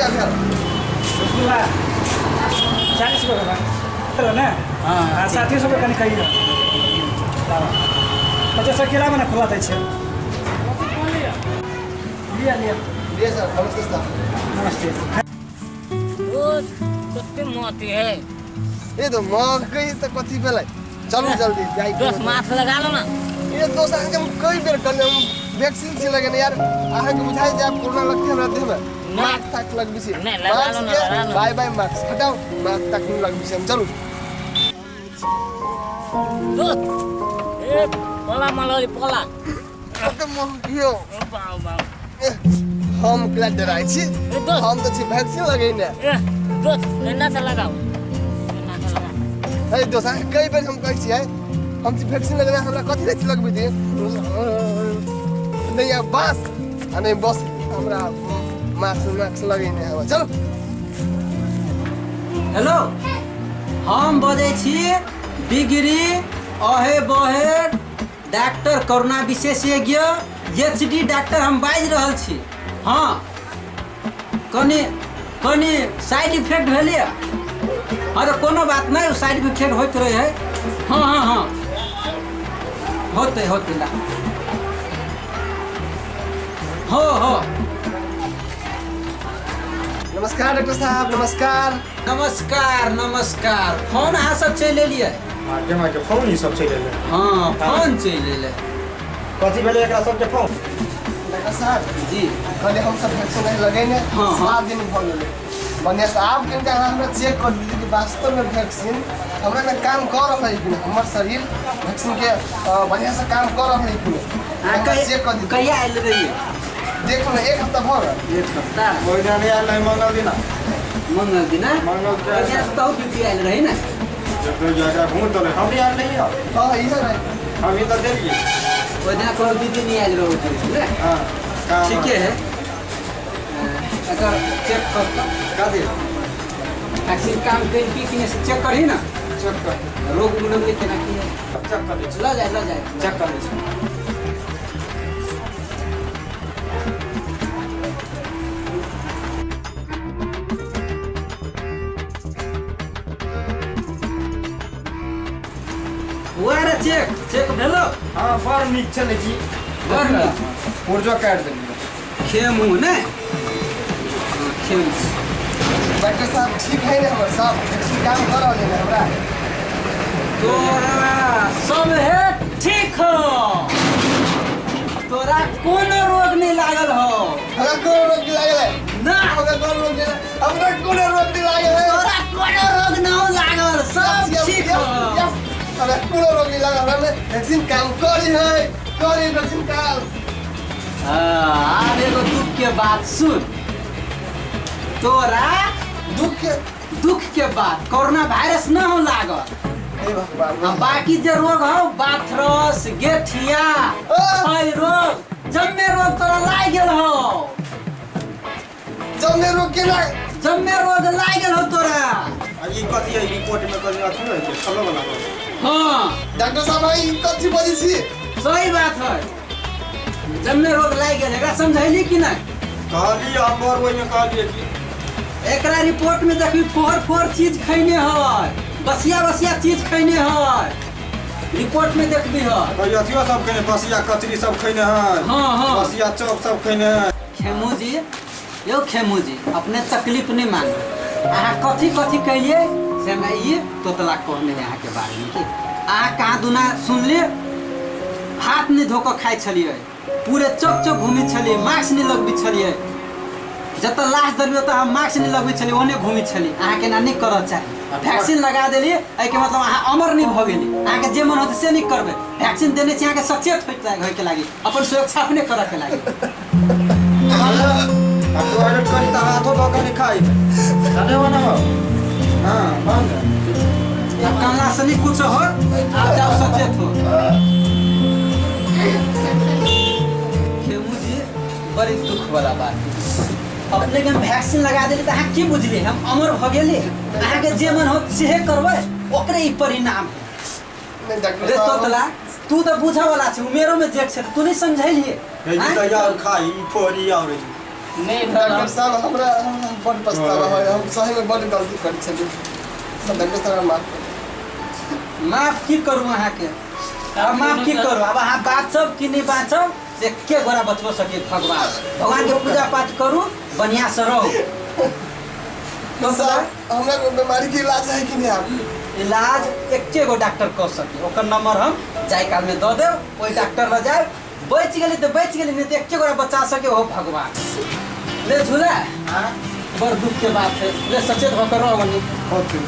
क्या क्या रसगुल्ला 40 रुपये का चलो ना हाँ 37 रुपये कहीं कही 50 केला मैंने खुला था लिया लिया लिए सर नमस्ते सर नमस्ते कति मोती है ये तो महंगाई तो कथी बेला चलो जल्दी जाई 10 माथ लगा लो ना ये दोस्त आके हम कई बेर करले हम वैक्सीन से लगे ना यार आहा के बुझाई दे आप कोरोना लगते हमरा देह में मास्क तक लग बिसी नहीं लगा लो ना लगा लो बाय बाय मास्क हटाओ मास्क तक नहीं लग बिसी हम चलो दोस्त ए पोला मलरी पोला कते महंगियो बाउ बाउ हम क्ला डराई छी दोस्त हम तो छी वैक्सीन लगे ने ए दोस्त एना से लगाओ एना से लगा हे दोस्त आके कई बेर हम कहै छी है हम छी वैक्सीन लगना हमरा कथि रे लगबी दे नहीं यार बस नहीं बस हमरा मास्क लगे ने हम चलो हेलो हम बजै छी डिग्री अहे बहे डॉक्टर कोरोना विशेषज्ञ एचडी डॉक्टर हम बाजि रहल छी हाँ कनी साइड इफेक्ट भेलै हाँ तो कोनो बात नहीं साइड इफेक्ट होते रहे है हाँ हाँ हाँ होते ला हो नमस्कार डॉक्टर साहब नमस्कार फोन अहाँ सब चलि एलियै माके फोन ही सब चलि एलै हाँ फोन चलि एलै कथी भेलै एकरा सबके फोन डॉक्टर साहब जी कल हम सब वैक्सीन लगे ने हाँ, हाँ। 7 दिन हो गए मने आप किनका हमरा चेक कर दीजिए कि वास्तव में वैक्सीन हमरा में काम कर रहा है कि नहीं हमर शरीर वैक्सीन के बढ़िया से काम कर रहा है कि नहीं चेक कर दीजिए कहिया आयल रहिए देखो ना 1 हफ्ता भर एक हफ्ता महीना नहीं आयल नहीं मंगल दिन मंगल दिन मंगल के तो ड्यूटी आयल रही ना जब तो जगह घूम तो हम भी आयल नहीं हां इधर है हम ही तो देलिए ओइ दिन कोनो दीदी नहीं आयल रहो ना हां ठीक है अगर चेक कर का दे वैक्सीन काम कर की चेक करी ना चेक कर रोग मुलग लिखे ना की चेक कर दे ला जाए चेक कर दे हुआ रे चेक भेलो हाँ बड़ नीक चले जी बड़ नीक पुर्जो काट देलिए खेमू ने खेमू डॉक्टर साहब ठीक है ना हमर सब वैक्सीन काम कर रहा है हमरा तोरा सब है ठीक हो तोरा कोनो रोग नहीं लागल हो हमरा कोनो रोग नहीं लागल है ना हमरा कोनो रोग नहीं हमरा कोनो रोग नहीं लागल है तोरा कोनो रोग ना लागल सब ठीक हो हमरा कोनो रोग नहीं लागल हमरा वैक्सीन काम करी वैक्सीन काम अब एगो दुख के बात सुन तोरा दुख के बात कोरोना वायरस न हो लागल हे भगवान आ बाकी जे रोग हो बाथरस गेठिया रोग जम्मे रोग तोरा लाग गेल हो जम्मे रोग के ना जम्मे रोग लाग गेल हो तोरा ये कथी है रिपोर्ट में कथी अथी है के खलो वाला हाँ डॉक्टर साहब ई कथी बजै छी सही बात है जम्मे रोग लाग गेल एकरा समझैली कि नहीं कहली हम और ओइ में कहलिए कि एकरा रिपोर्ट में देखी फोर चीज खैने है बसिया चीज खैने है रिपोर्ट में देखबी है कहियो अथियो सब खैने बसिया कचरी सब खैने है हाँ बसिया चौक सब खैने है खेमू जी अपने तकलीफ नहीं मानो अहाँ कथी कहिए से मैं ये तोतला कहने यहाँ के बारे में कि अहाँ कहाँ दुना सुनलिए हाथ नहीं धोकर खाए छलिए पूरे चौक घूमी छलिए मास्क नहीं लगबी छलिए जब लास्ट दरियो तो हम मास्क नहीं लगबी छलिए ओने घूमी छलिए अहाँ के ना नहीं करऽ चाही वैक्सीन लगा देलिए एहि के मतलब अहाँ अमर नहीं भऽ गेली अहाँ के जे मन होते से नहीं करबे वैक्सीन देने छी अहाँ के सचेत होय के लागी अपन सुरक्षा अपने करऽ के लागी अब तो अलर्ट करी त हाथों धोकर नहीं खाई खाने वाला हो हाँ बंद अब कल्ला से नहीं कुछ हो आप जाओ सचेत हो खेमू जी बड़ी दुख वाला बात अपने के हम वैक्सीन लगा देली तो अहाँ की बुझली हम अमर भ गेली अहाँ के जे मन हो सेहे करबै ओकरे ई परिणाम नहीं डॉक्टर रे साहब तोतला तू तो बुझा वाला छै उमेरो में जेक छै तू नहीं समझैलिए ये तो यार खाई फोरी और नहीं डॉक्टर साहब हमरा बड़ पछतावा है हम सही में बड़ गलती कर छली सब के सारा माफ की करू अहाँ के अब माफ की करू अब अहाँ बाँचब कि नहीं बाँचब से के गोरा बचबो सके भगवान के पूजा पाठ करू बढ़िया से रहो तो सर हमरा को बीमारी के इलाज है कि नहीं आप इलाज एके गो डॉक्टर कर सके ओकर नंबर हम जाय काल में दे देब ओई डॉक्टर ल जाए बच गेली तो बच गेली नहीं तो एके गोरा बचा सके हो भगवान ले झूला हां बड़ दुख के बात है ले सचेत होकर रहो मनी ओके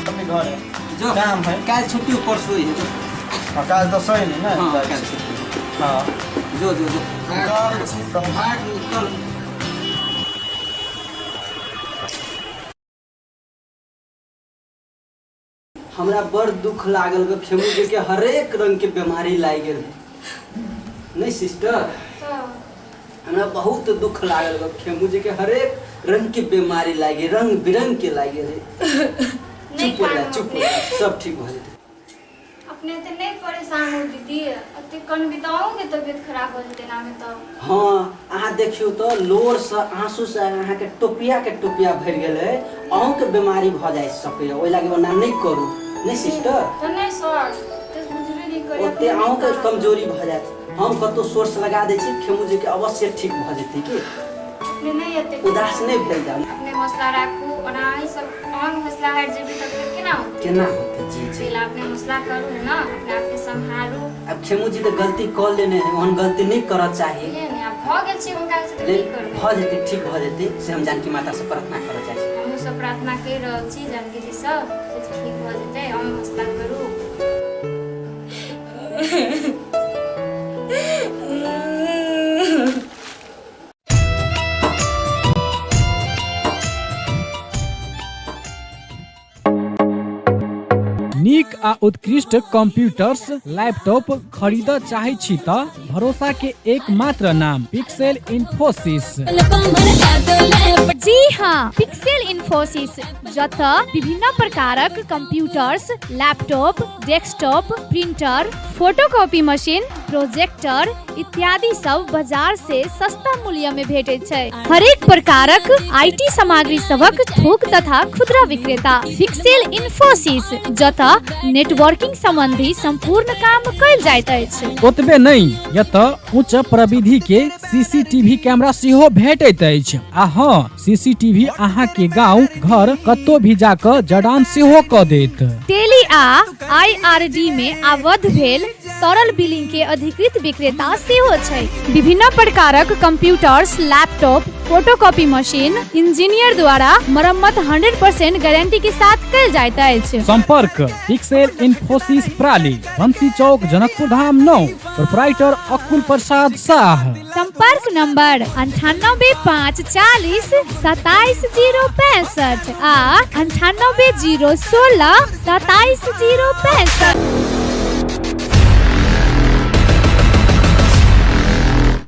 अपने घर है जो काम है कल छुट्टी परसों ही है काल तो सही नहीं हां ना कल छुट्टी हां जो कार चल हमरा बड़ दुख लागल बा खेमू जी के हरेक रंग के बीमारी लाग गेल नहीं सिस्टर हमरा बहुत दुख लागल बा खेमू जी के हरेक रंग के बीमारी लाग गेल रंग बिरंग के लाग गेल चुप हो जा सब ठीक हो जाए अपने ते नहीं परेशान हो दीदी अते कन बिताओ के तबीयत खराब हो जते ना में तो हां अहाँ देखियो तो लोर से आंसू से अहाँ के टोपिया भर गेलै अहूं के बीमारी भ जाय सके ओइ लागे ओना नहीं करू नहीं सिस्टर तो नहीं सर ते बुझबे नहीं करे ओते अहूं के कमजोरी भ जात हम कतो सोर्स लगा दै छी खेमू जी के अवश्य ठीक भ जेतै की अपने नहीं अते उदास नहीं भेल जाऊ अपने मसला राखू और आई सब और मसला हट जेबी तक केना होते केना होते जी पहले अपने मसला करू ना अपने आप के संभालू अब खेमू जी तो गलती कर लेने हैं ओहन गलती नहीं करना चाहिए ये नहीं अब भ गेल छी उनका से तो नहीं करबे भ जेतै ठीक भ जेतै से हम जानकी माता से प्रार्थना करऽ चाहै छी हम सब प्रार्थना कर रहल छी जानकी जी सब से ठीक भ जेतै हम मसला करू नीक आ उत्कृष्ट कंप्यूटर्स लैपटॉप खरीद चाहे छी त भरोसा के एकमात्र नाम पिक्सेल इन्फोसिस। जी हाँ, पिक्सेल इन्फोसिस जतऽ विभिन्न प्रकारक computers, laptop, desktop, printer, photocopy machine, projector इत्यादि सब बाजार से सस्ता मूल्य में भेटै छै। हरेक प्रकारक आईटी सामग्री सबक थोक तथा खुदरा विक्रेता पिक्सेल इन्फोसिस जतऽ नेटवर्किंग संबंधी संपूर्ण काम कयल जाइत अछि। ओतबे नहीं यतऽ उच्च प्रविधि के सीसीटीवी कैमरा सेहो भेटैत अछि। आ हाँ, सीसीटीवी अहाँ के गांव घर कतौ भी जाकर जड़ान सेहो क देत। टेली आ आईआरडी में आबद्ध भेल सरल बिलिंग के अधिकृत विक्रेता सेहो छै। विभिन्न प्रकारक computers, laptop, photocopy machine engineer द्वारा मरम्मत 100% गारंटी के साथ कयल जाइत अछि। संपर्क पिक्सेल इन्फोसिस प्राली, बंसी चौक, जनकपुर धाम 9, प्रोप्राइटर अकुल प्रसाद शाह। संपर्क नंबर 98540 27065 आ 98016 27065।